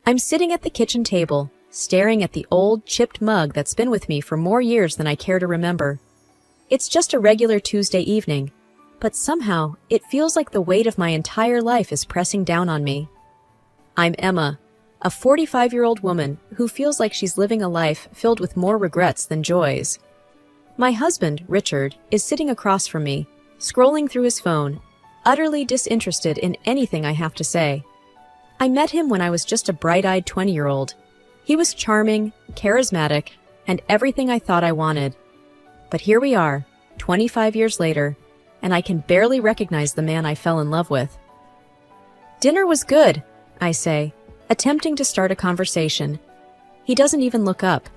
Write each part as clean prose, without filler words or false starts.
I'm sitting at the kitchen table, staring at the old, chipped mug that's been with me for more years than I care to remember. It's just a regular Tuesday evening, but somehow it feels like the weight of my entire life is pressing down on me. I'm Emma, a 45-year-old woman who feels like she's living a life filled with more regrets than joys. My husband, Richard, is sitting across from me, scrolling through his phone, utterly disinterested in anything I have to say. I met him when I was just a bright-eyed 20-year-old. He was charming, charismatic, and everything I thought I wanted. But here we are, 25 years later, and I can barely recognize the man I fell in love with. "Dinner was good," I say, attempting to start a conversation. He doesn't even look up.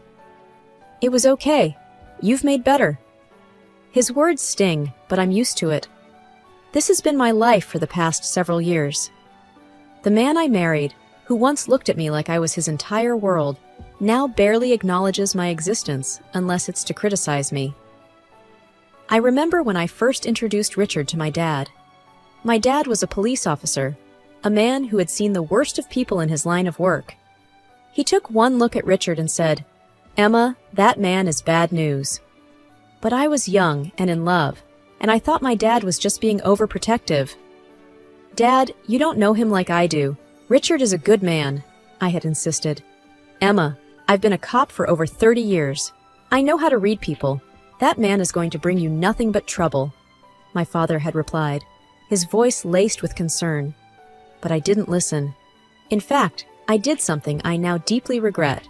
"It was okay. You've made better." His words sting, but I'm used to it. This has been my life for the past several years. The man I married, who once looked at me like I was his entire world, now barely acknowledges my existence unless it's to criticize me. I remember when I first introduced Richard to my dad. My dad was a police officer, a man who had seen the worst of people in his line of work. He took one look at Richard and said, "Emma, that man is bad news." But I was young and in love, and I thought my dad was just being overprotective. "Dad, you don't know him like I do. Richard is a good man," I had insisted. "Emma, I've been a cop for over 30 years. I know how to read people. That man is going to bring you nothing but trouble," my father had replied, his voice laced with concern. But I didn't listen. In fact, I did something I now deeply regret.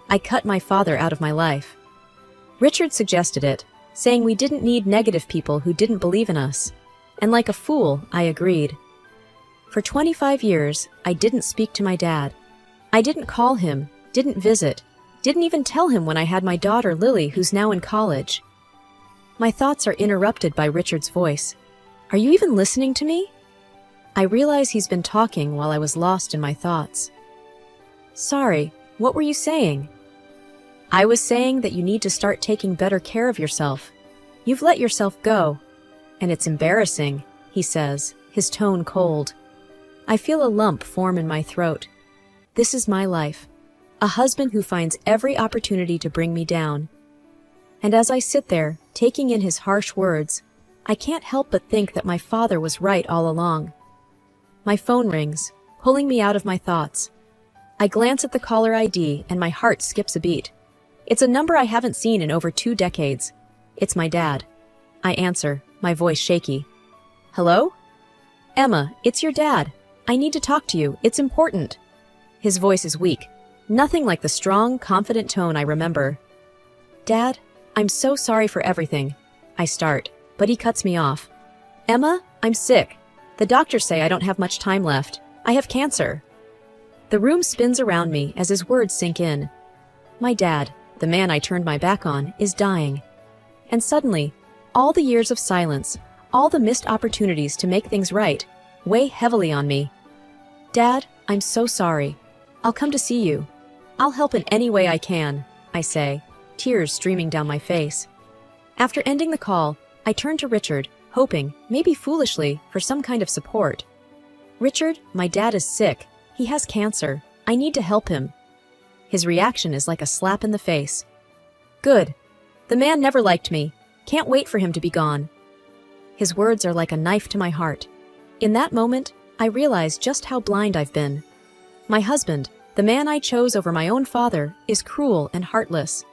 I cut my father out of my life. Richard suggested it, saying we didn't need negative people who didn't believe in us. And like a fool, I agreed. For 25 years, I didn't speak to my dad. I didn't call him, didn't visit, didn't even tell him when I had my daughter Lily, who's now in college. My thoughts are interrupted by Richard's voice. "Are you even listening to me?" I realize he's been talking while I was lost in my thoughts. "Sorry, what were you saying?" "I was saying that you need to start taking better care of yourself. You've let yourself go. And it's embarrassing," he says, his tone cold. I feel a lump form in my throat. This is my life. A husband who finds every opportunity to bring me down. And as I sit there, taking in his harsh words, I can't help but think that my father was right all along. My phone rings, pulling me out of my thoughts. I glance at the caller ID and my heart skips a beat. It's a number I haven't seen in over 2 decades. It's my dad. I answer, my voice shaky. "Hello? Emma, it's your dad. I need to talk to you. It's important." His voice is weak, nothing like the strong, confident tone I remember. "Dad, I'm so sorry for everything," I start, but he cuts me off. "Emma, I'm sick. The doctors say I don't have much time left. I have cancer." The room spins around me as his words sink in. My dad, the man I turned my back on, is dying. And suddenly, all the years of silence, all the missed opportunities to make things right, weigh heavily on me. "Dad, I'm so sorry. I'll come to see you. I'll help in any way I can," I say, tears streaming down my face. After ending the call, I turn to Richard, hoping, maybe foolishly, for some kind of support. "Richard, my dad is sick. He has cancer. I need to help him." His reaction is like a slap in the face. "Good. The man never liked me. Can't wait for him to be gone." His words are like a knife to my heart. In that moment, I realize just how blind I've been. My husband, the man I chose over my own father, is cruel and heartless.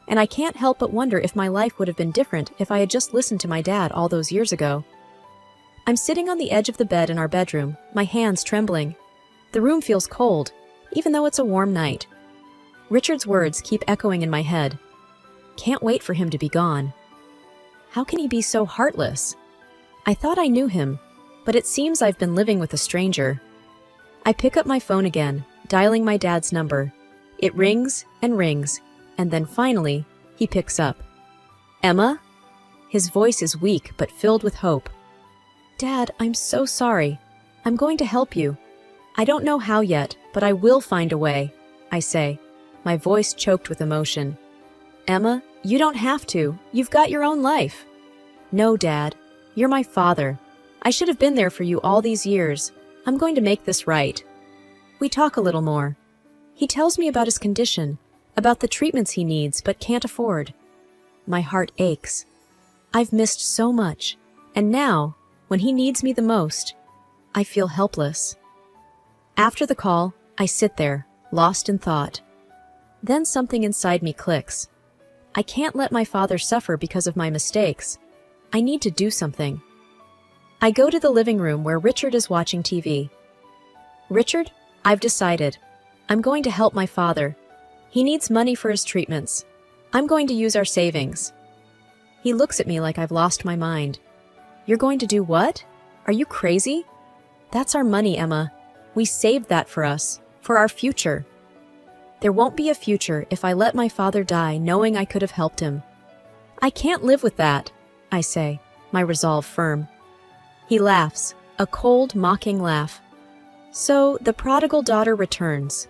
And I can't help but wonder if my life would have been different if I had just listened to my dad all those years ago. I'm sitting on the edge of the bed in our bedroom, my hands trembling. The room feels cold, even though it's a warm night. Richard's words keep echoing in my head. Can't wait for him to be gone. How can he be so heartless? I thought I knew him, but it seems I've been living with a stranger. I pick up my phone again, dialing my dad's number. It rings, and then finally, he picks up. "Emma?" His voice is weak but filled with hope. "Dad, I'm so sorry. I'm going to help you. I don't know how yet, but I will find a way," I say, my voice choked with emotion. "Emma, you don't have to. You've got your own life." "No, Dad. You're my father. I should have been there for you all these years. I'm going to make this right." We talk a little more. He tells me about his condition, about the treatments he needs but can't afford. My heart aches. I've missed so much, and now, when he needs me the most, I feel helpless. After the call, I sit there, lost in thought. Then something inside me clicks. I can't let my father suffer because of my mistakes. I need to do something. I go to the living room where Richard is watching TV. Richard, I've decided. I'm going to help my father. He needs money for his treatments. I'm going to use our savings. He looks at me like I've lost my mind. You're going to do what? Are you crazy? That's our money, Emma. We saved that for us, for our future. There won't be a future if I let my father die knowing I could have helped him. I can't live with that, I say, my resolve firm. He laughs, a cold, mocking laugh. So, the prodigal daughter returns.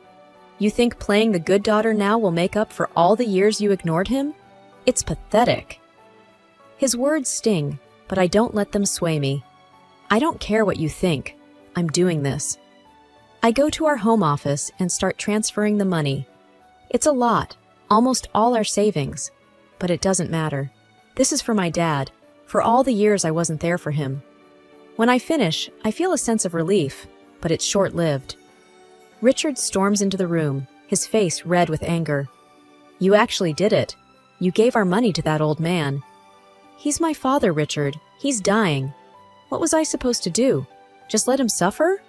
You think playing the good daughter now will make up for all the years you ignored him? It's pathetic. His words sting, but I don't let them sway me. I don't care what you think. I'm doing this. I go to our home office and start transferring the money. It's a lot, almost all our savings. But it doesn't matter. This is for my dad, for all the years I wasn't there for him. When I finish, I feel a sense of relief, but it's short-lived. Richard storms into the room, his face red with anger. You actually did it. You gave our money to that old man. He's my father, Richard. He's dying. What was I supposed to do? Just let him suffer?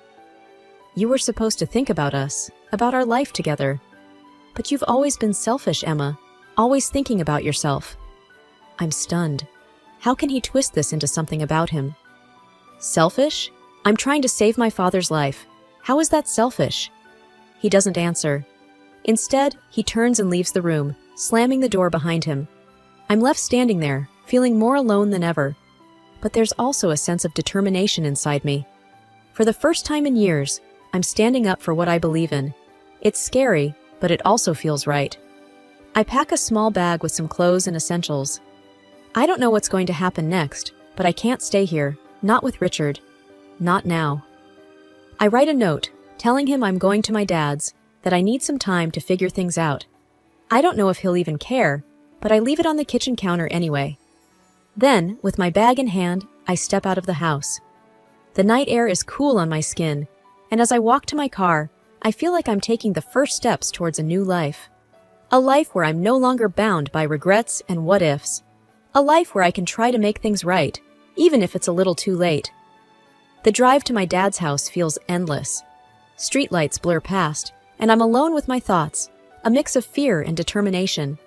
You were supposed to think about us, about our life together. But you've always been selfish, Emma, always thinking about yourself. I'm stunned. How can he twist this into something about him? Selfish? I'm trying to save my father's life. How is that selfish? He doesn't answer. Instead, he turns and leaves the room, slamming the door behind him. I'm left standing there, feeling more alone than ever. But there's also a sense of determination inside me. For the first time in years, I'm standing up for what I believe in. It's scary, but it also feels right. I pack a small bag with some clothes and essentials. I don't know what's going to happen next, but I can't stay here, not with Richard. Not now. I write a note, telling him I'm going to my dad's, that I need some time to figure things out. I don't know if he'll even care, but I leave it on the kitchen counter anyway. Then, with my bag in hand, I step out of the house. The night air is cool on my skin, and as I walk to my car, I feel like I'm taking the first steps towards a new life. A life where I'm no longer bound by regrets and what-ifs. A life where I can try to make things right, even if it's a little too late. The drive to my dad's house feels endless. Streetlights blur past, and I'm alone with my thoughts, a mix of fear and determination.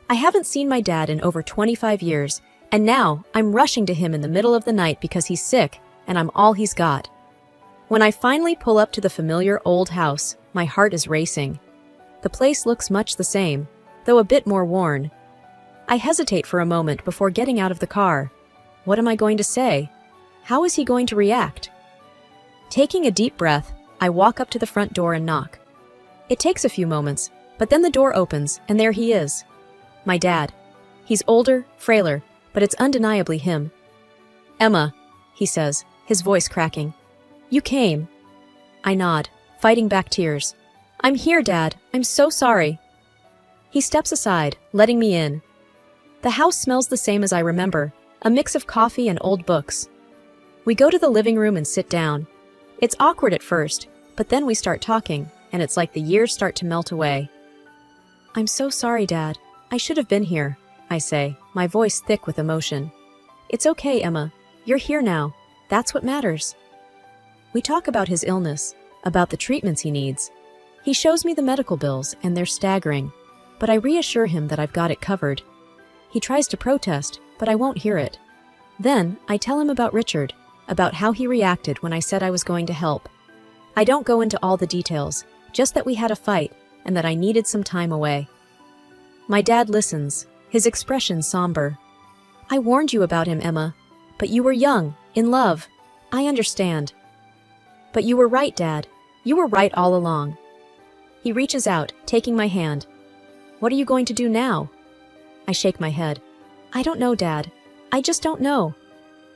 I haven't seen my dad in over 25 years, and now I'm rushing to him in the middle of the night because he's sick, and I'm all he's got. When I finally pull up to the familiar old house, my heart is racing. The place looks much the same, though a bit more worn. I hesitate for a moment before getting out of the car. What am I going to say? How is he going to react? Taking a deep breath, I walk up to the front door and knock. It takes a few moments, but then the door opens, and there he is. My dad. He's older, frailer, but it's undeniably him. Emma, he says, his voice cracking. You came. I nod, fighting back tears. I'm here, Dad. I'm so sorry. He steps aside, letting me in. The house smells the same as I remember, a mix of coffee and old books. We go to the living room and sit down. It's awkward at first, but then we start talking, and it's like the years start to melt away. I'm so sorry, Dad. I should have been here, I say, my voice thick with emotion. It's okay, Emma. You're here now. That's what matters. We talk about his illness, about the treatments he needs. He shows me the medical bills, and they're staggering, but I reassure him that I've got it covered. He tries to protest, but I won't hear it. Then, I tell him about Richard, about how he reacted when I said I was going to help. I don't go into all the details, just that we had a fight, and that I needed some time away. My dad listens, his expression somber. I warned you about him, Emma, but you were young, in love. I understand. But you were right, Dad. You were right all along. He reaches out, taking my hand. What are you going to do now? I shake my head. I don't know, Dad. I just don't know.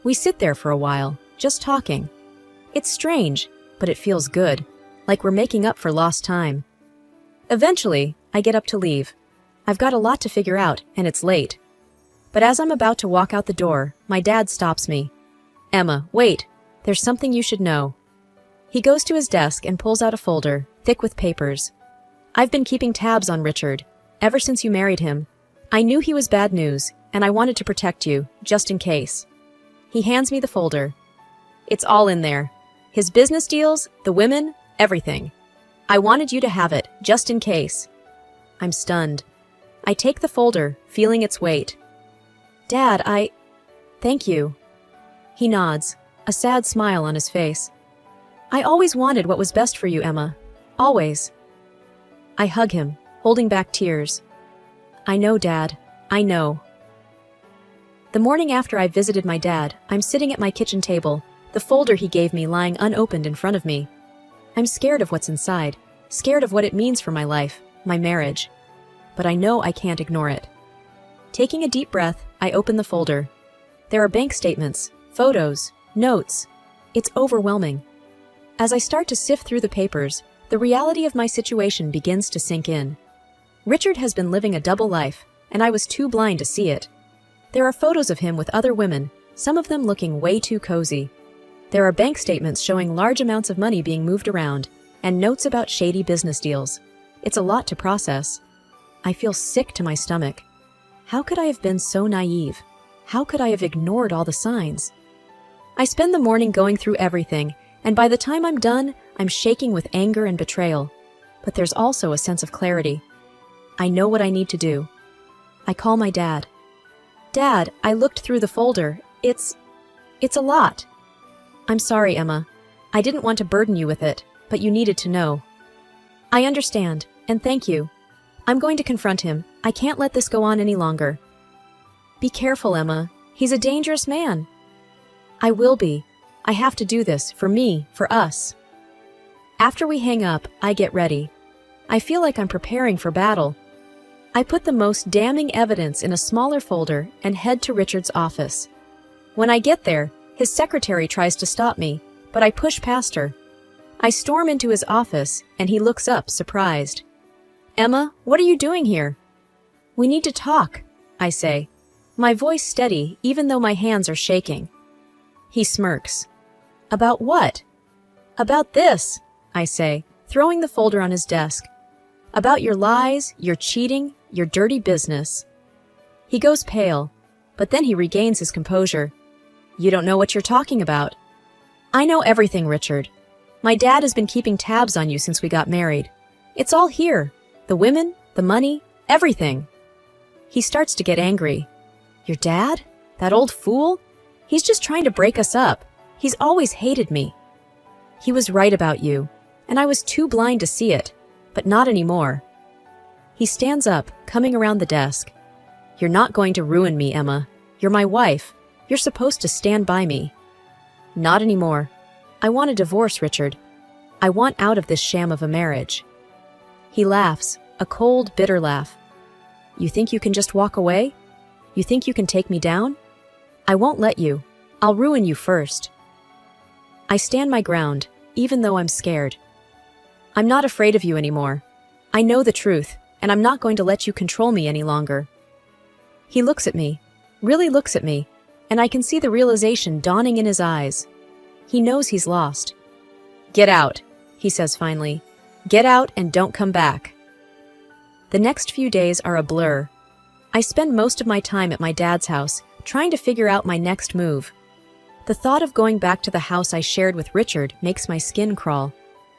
We sit there for a while, just talking. It's strange, but it feels good. like we're making up for lost time. Eventually, I get up to leave. I've got a lot to figure out, and it's late. But as I'm about to walk out the door, my dad stops me. Emma, wait. There's something you should know. He goes to his desk and pulls out a folder, thick with papers. I've been keeping tabs on Richard, ever since you married him. I knew he was bad news, and I wanted to protect you, just in case. He hands me the folder. It's all in there. His business deals, the women, everything. I wanted you to have it, just in case. I'm stunned. I take the folder, feeling its weight. Dad, Thank you. He nods, a sad smile on his face. I always wanted what was best for you, Emma. Always. I hug him, holding back tears. I know, Dad. I know. The morning after I visited my dad, I'm sitting at my kitchen table, the folder he gave me lying unopened in front of me. I'm scared of what's inside, scared of what it means for my life, my marriage. But I know I can't ignore it. Taking a deep breath, I open the folder. There are bank statements, photos, notes. It's overwhelming. As I start to sift through the papers, the reality of my situation begins to sink in. Richard has been living a double life, and I was too blind to see it. There are photos of him with other women, some of them looking way too cozy. There are bank statements showing large amounts of money being moved around, and notes about shady business deals. It's a lot to process. I feel sick to my stomach. How could I have been so naive? How could I have ignored all the signs? I spend the morning going through everything, and by the time I'm done, I'm shaking with anger and betrayal. But there's also a sense of clarity. I know what I need to do. I call my dad. Dad, I looked through the folder. It's a lot. I'm sorry, Emma. I didn't want to burden you with it, but you needed to know. I understand, and thank you. I'm going to confront him. I can't let this go on any longer. Be careful, Emma. He's a dangerous man. I will be. I have to do this, for me, for us. After we hang up, I get ready. I feel like I'm preparing for battle. I put the most damning evidence in a smaller folder and head to Richard's office. When I get there, his secretary tries to stop me, but I push past her. I storm into his office, and he looks up, surprised. Emma, what are you doing here? We need to talk, I say, my voice steady even though my hands are shaking. He smirks. About what? About this, I say, throwing the folder on his desk. About your lies, your cheating, your dirty business. He goes pale, but then he regains his composure. You don't know what you're talking about. I know everything, Richard. My dad has been keeping tabs on you since we got married. It's all here. The women, the money, everything. He starts to get angry. Your dad? That old fool? He's just trying to break us up. He's always hated me. He was right about you, and I was too blind to see it, but not anymore. He stands up, coming around the desk. You're not going to ruin me, Emma. You're my wife. You're supposed to stand by me. Not anymore. I want a divorce, Richard. I want out of this sham of a marriage. He laughs, a cold, bitter laugh. You think you can just walk away? You think you can take me down? I won't let you. I'll ruin you first. I stand my ground, even though I'm scared. I'm not afraid of you anymore. I know the truth, and I'm not going to let you control me any longer. He looks at me, really looks at me, and I can see the realization dawning in his eyes. He knows he's lost. Get out, he says finally. Get out and don't come back. The next few days are a blur. I spend most of my time at my dad's house, trying to figure out my next move. The thought of going back to the house I shared with Richard makes my skin crawl.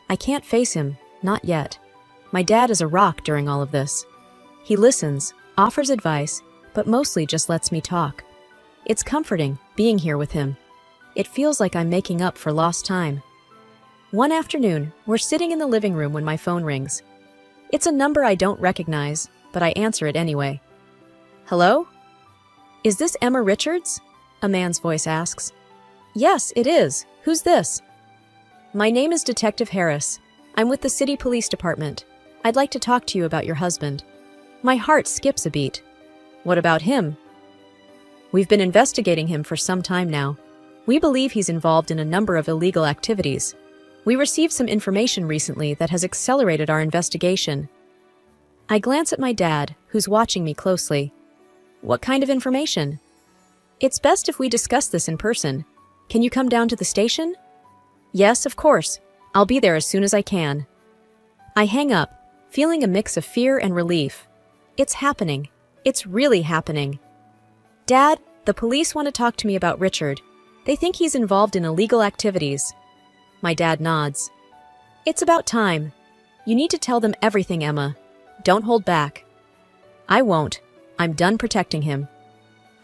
I can't face him, not yet. My dad is a rock during all of this. He listens, offers advice, but mostly just lets me talk. It's comforting, being here with him. It feels like I'm making up for lost time. One afternoon, we're sitting in the living room when my phone rings. It's a number I don't recognize, but I answer it anyway. Hello? Is this Emma Richards? A man's voice asks. Yes, it is. Who's this? My name is Detective Harris. I'm with the City Police Department. I'd like to talk to you about your husband. My heart skips a beat. What about him? We've been investigating him for some time now. We believe he's involved in a number of illegal activities. We received some information recently that has accelerated our investigation. I glance at my dad, who's watching me closely. What kind of information? It's best if we discuss this in person. Can you come down to the station? Yes, of course. I'll be there as soon as I can. I hang up, feeling a mix of fear and relief. It's happening. It's really happening. Dad, the police want to talk to me about Richard. They think he's involved in illegal activities. My dad nods. It's about time. You need to tell them everything, Emma. Don't hold back. I won't. I'm done protecting him.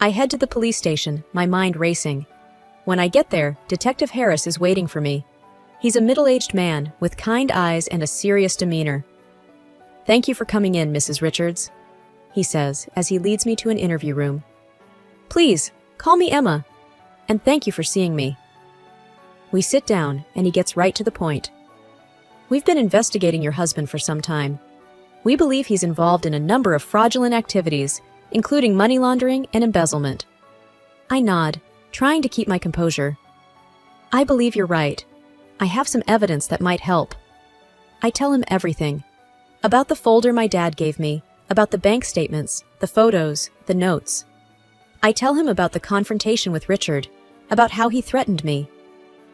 I head to the police station, my mind racing. When I get there, Detective Harris is waiting for me. He's a middle-aged man with kind eyes and a serious demeanor. Thank you for coming in, Mrs. Richards, he says as he leads me to an interview room. Please, call me Emma, and thank you for seeing me. We sit down, and he gets right to the point. We've been investigating your husband for some time. We believe he's involved in a number of fraudulent activities, including money laundering and embezzlement. I nod, trying to keep my composure. I believe you're right. I have some evidence that might help. I tell him everything. About the folder my dad gave me, about the bank statements, the photos, the notes. I tell him about the confrontation with Richard, about how he threatened me.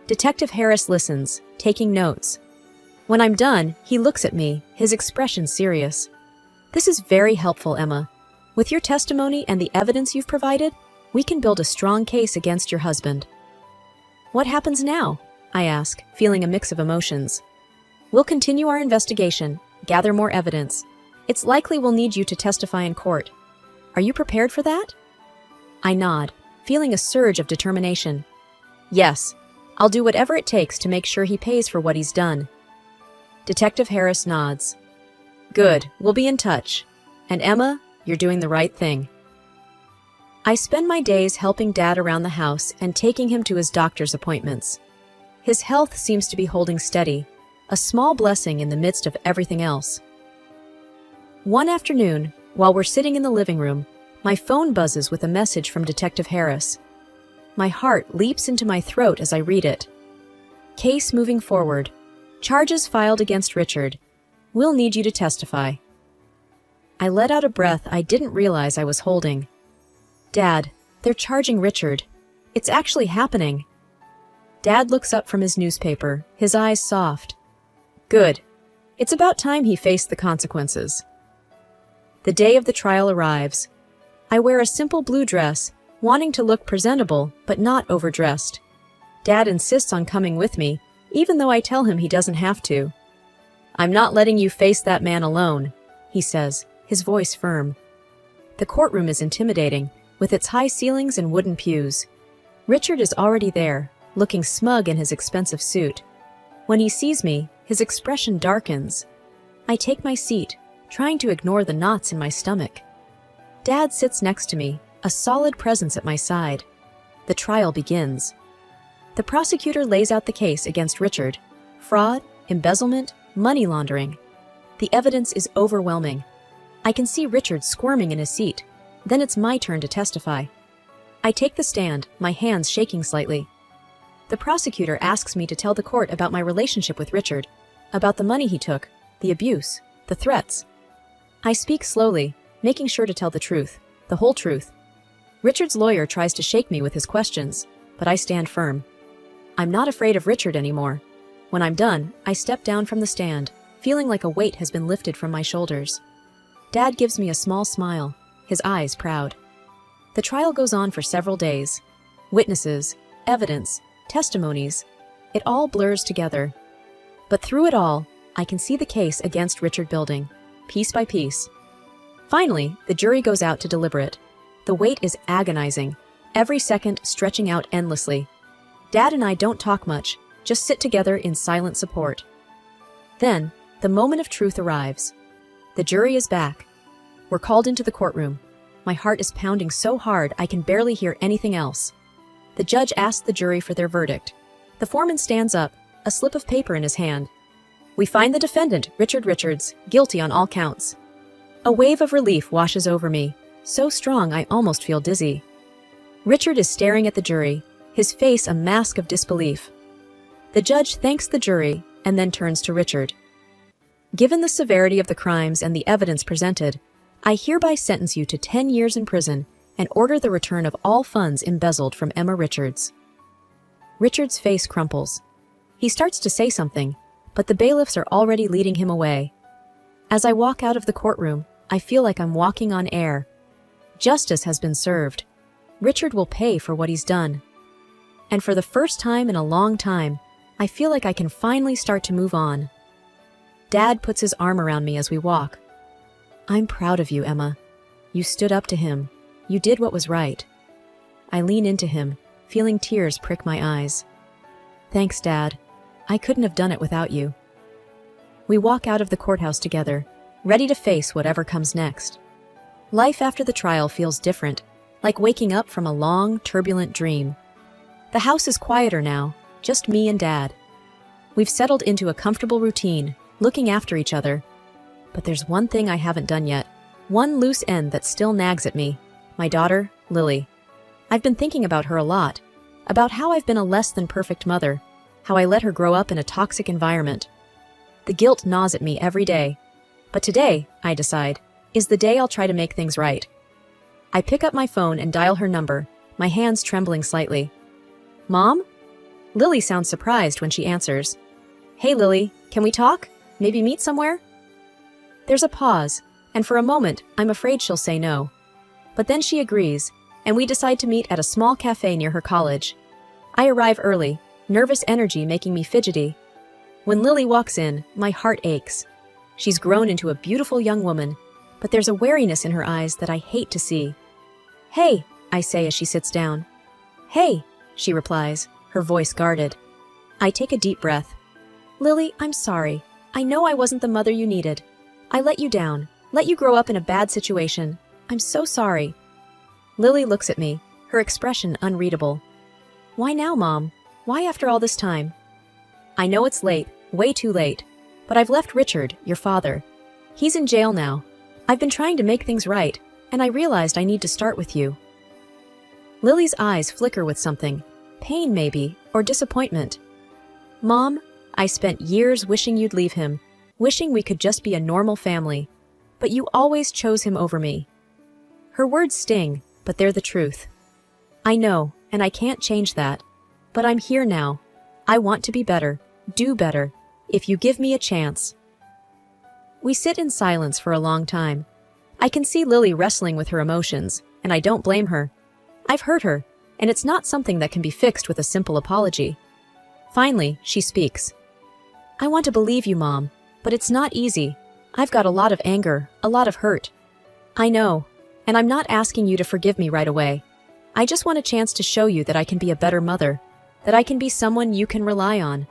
Detective Harris listens, taking notes. When I'm done, he looks at me, his expression serious. This is very helpful, Emma. With your testimony and the evidence you've provided, we can build a strong case against your husband. What happens now? I ask, feeling a mix of emotions. We'll continue our investigation, gather more evidence. It's likely we'll need you to testify in court. Are you prepared for that? I nod, feeling a surge of determination. Yes, I'll do whatever it takes to make sure he pays for what he's done. Detective Harris nods. Good, we'll be in touch. And Emma, you're doing the right thing. I spend my days helping Dad around the house and taking him to his doctor's appointments. His health seems to be holding steady, a small blessing in the midst of everything else. One afternoon, while we're sitting in the living room, my phone buzzes with a message from Detective Harris. My heart leaps into my throat as I read it. Case moving forward. Charges filed against Richard. We'll need you to testify. I let out a breath I didn't realize I was holding. Dad, they're charging Richard. It's actually happening. Dad looks up from his newspaper, his eyes soft. Good. It's about time he faced the consequences. The day of the trial arrives. I wear a simple blue dress, wanting to look presentable but not overdressed. Dad insists on coming with me, even though I tell him he doesn't have to. I'm not letting you face that man alone, he says, his voice firm. The courtroom is intimidating, with its high ceilings and wooden pews. Richard is already there, looking smug in his expensive suit. When he sees me, his expression darkens. I take my seat, trying to ignore the knots in my stomach. Dad sits next to me, a solid presence at my side. The trial begins. The prosecutor lays out the case against Richard. Fraud, embezzlement, money laundering. The evidence is overwhelming. I can see Richard squirming in his seat. Then it's my turn to testify. I take the stand, my hands shaking slightly. The prosecutor asks me to tell the court about my relationship with Richard, about the money he took, the abuse, the threats. I speak slowly, making sure to tell the truth, the whole truth. Richard's lawyer tries to shake me with his questions, but I stand firm. I'm not afraid of Richard anymore. When I'm done, I step down from the stand, feeling like a weight has been lifted from my shoulders. Dad gives me a small smile, his eyes proud. The trial goes on for several days. Witnesses, evidence, testimonies, it all blurs together. But through it all, I can see the case against Richard building, piece by piece. Finally, the jury goes out to deliberate. The wait is agonizing, every second stretching out endlessly. Dad and I don't talk much, just sit together in silent support. Then, the moment of truth arrives. The jury is back. We're called into the courtroom. My heart is pounding so hard I can barely hear anything else. The judge asks the jury for their verdict. The foreman stands up, a slip of paper in his hand. We find the defendant, Richard Richards, guilty on all counts. A wave of relief washes over me, so strong I almost feel dizzy. Richard is staring at the jury, his face a mask of disbelief. The judge thanks the jury and then turns to Richard. Given the severity of the crimes and the evidence presented, I hereby sentence you to 10 years in prison and order the return of all funds embezzled from Emma Richards. Richard's face crumples. He starts to say something, but the bailiffs are already leading him away. As I walk out of the courtroom, I feel like I'm walking on air. Justice has been served. Richard will pay for what he's done. And for the first time in a long time, I feel like I can finally start to move on. Dad puts his arm around me as we walk. I'm proud of you, Emma. You stood up to him. You did what was right. I lean into him, feeling tears prick my eyes. Thanks, Dad. I couldn't have done it without you. We walk out of the courthouse together, ready to face whatever comes next. Life after the trial feels different, like waking up from a long, turbulent dream. The house is quieter now, just me and Dad. We've settled into a comfortable routine, looking after each other. But there's one thing I haven't done yet, one loose end that still nags at me: my daughter, Lily. I've been thinking about her a lot, about how I've been a less than perfect mother, how I let her grow up in a toxic environment. The guilt gnaws at me every day. But today, I decide, is the day I'll try to make things right. I pick up my phone and dial her number, my hands trembling slightly. Mom? Lily sounds surprised when she answers. Hey, Lily, can we talk? Maybe meet somewhere? There's a pause, and for a moment, I'm afraid she'll say no. But then she agrees, and we decide to meet at a small cafe near her college. I arrive early, nervous energy making me fidgety. When Lily walks in, my heart aches. She's grown into a beautiful young woman, but there's a wariness in her eyes that I hate to see. Hey, I say as she sits down. Hey, she replies, her voice guarded. I take a deep breath. Lily, I'm sorry. I know I wasn't the mother you needed. I let you down, let you grow up in a bad situation. I'm so sorry. Lily looks at me, her expression unreadable. Why now, Mom? Why after all this time? I know it's late, way too late, but I've left Richard, your father. He's in jail now. I've been trying to make things right, and I realized I need to start with you. Lily's eyes flicker with something, pain maybe, or disappointment. Mom, I spent years wishing you'd leave him, wishing we could just be a normal family, but you always chose him over me. Her words sting, but they're the truth. I know, and I can't change that, but I'm here now. I want to be better, do better, if you give me a chance. We sit in silence for a long time. I can see Lily wrestling with her emotions, and I don't blame her. I've hurt her, and it's not something that can be fixed with a simple apology. Finally, she speaks. I want to believe you, Mom, but it's not easy. I've got a lot of anger, a lot of hurt. I know, and I'm not asking you to forgive me right away. I just want a chance to show you that I can be a better mother, that I can be someone you can rely on.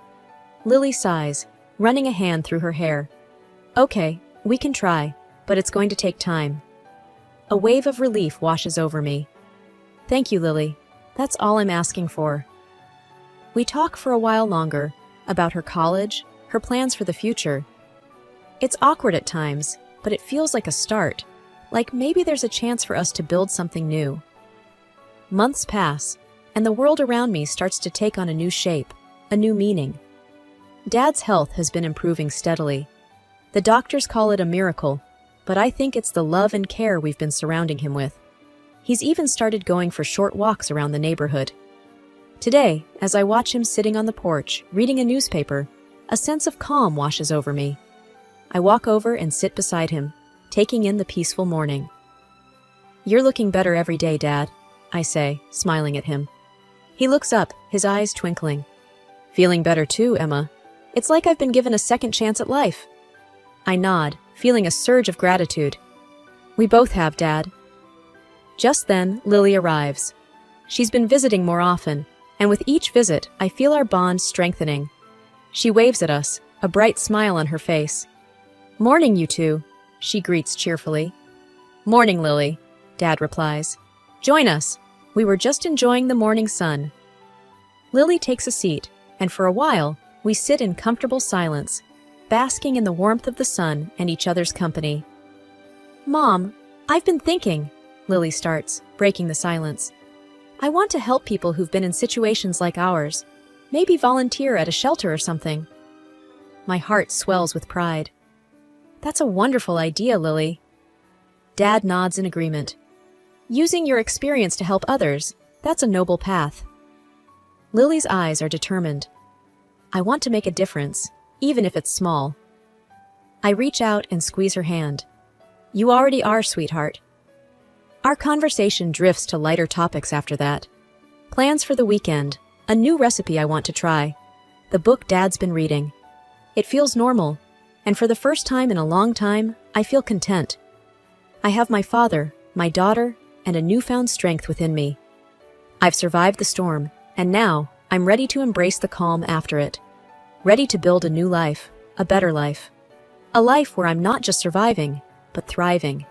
Lily sighs, running a hand through her hair. Okay, we can try, but it's going to take time. A wave of relief washes over me. Thank you, Lily. That's all I'm asking for. We talk for a while longer, about her college, her plans for the future. It's awkward at times, but it feels like a start, like maybe there's a chance for us to build something new. Months pass, and the world around me starts to take on a new shape, a new meaning. Dad's health has been improving steadily. The doctors call it a miracle, but I think it's the love and care we've been surrounding him with. He's even started going for short walks around the neighborhood. Today, as I watch him sitting on the porch, reading a newspaper, a sense of calm washes over me. I walk over and sit beside him, taking in the peaceful morning. You're looking better every day, Dad, I say, smiling at him. He looks up, his eyes twinkling. Feeling better too, Emma. It's like I've been given a second chance at life. I nod, feeling a surge of gratitude. We both have, Dad. Just then, Lily arrives. She's been visiting more often, and with each visit, I feel our bond strengthening. She waves at us, a bright smile on her face. Morning, you two, she greets cheerfully. Morning, Lily, Dad replies. Join us. We were just enjoying the morning sun. Lily takes a seat, and for a while, we sit in comfortable silence, basking in the warmth of the sun and each other's company. Mom, I've been thinking, Lily starts, breaking the silence. I want to help people who've been in situations like ours. Maybe volunteer at a shelter or something. My heart swells with pride. That's a wonderful idea, Lily. Dad nods in agreement. Using your experience to help others, that's a noble path. Lily's eyes are determined. I want to make a difference, even if it's small. I reach out and squeeze her hand. You already are, sweetheart. Our conversation drifts to lighter topics after that. Plans for the weekend, a new recipe I want to try, the book Dad's been reading. It feels normal, and for the first time in a long time, I feel content. I have my father, my daughter, and a newfound strength within me. I've survived the storm, and now I'm ready to embrace the calm after it. Ready to build a new life, a better life. A life where I'm not just surviving, but thriving.